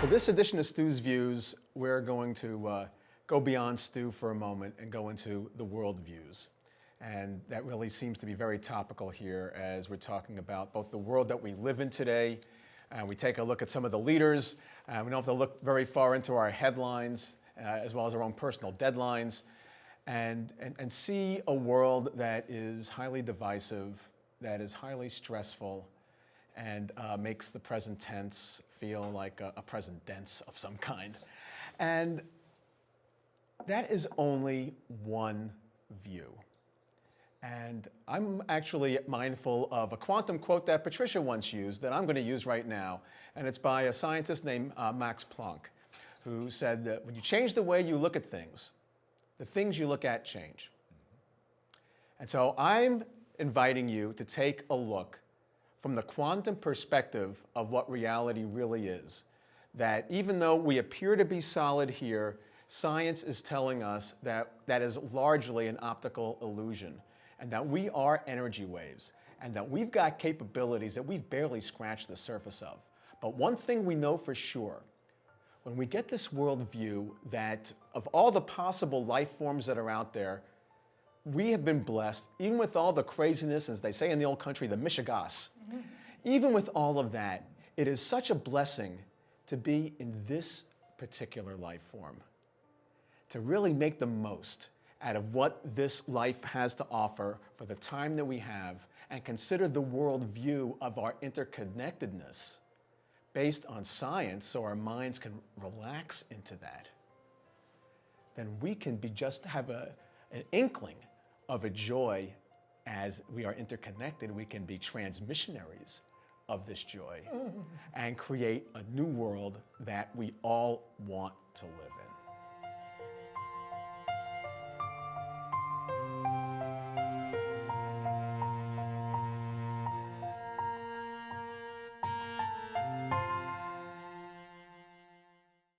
For this edition of Stu's Views, we're going to go beyond Stu for a moment and go into the world views. And that really seems to be very topical here as we're talking about both the world that we live in today, and we take a look at some of the leaders. We don't have to look very far into our headlines, as well as our own personal deadlines, and see a world that is highly divisive, that is highly stressful, and makes the present tense feel like a present tense of some kind. And that is only one view. And I'm actually mindful of a quantum quote that Patricia once used that I'm going to use right now. And it's by a scientist named Max Planck, who said that when you change the way you look at things, the things you look at change. And so I'm inviting you to take a look from the quantum perspective of what reality really is. That even though we appear to be solid here, science is telling us that that is largely an optical illusion, and that we are energy waves, and that we've got capabilities that we've barely scratched the surface of. But one thing we know for sure, when we get this worldview that of all the possible life forms that are out there, we have been blessed, even with all the craziness, as they say in the old country, the mishigas. Even with all of that, it is such a blessing to be in this particular life form, to really make the most out of what this life has to offer for the time that we have, and consider the worldview of our interconnectedness based on science so our minds can relax into that. Then we can have an inkling of a joy. As we are interconnected, we can be transmissionaries of this joy and create a new world that we all want to live in.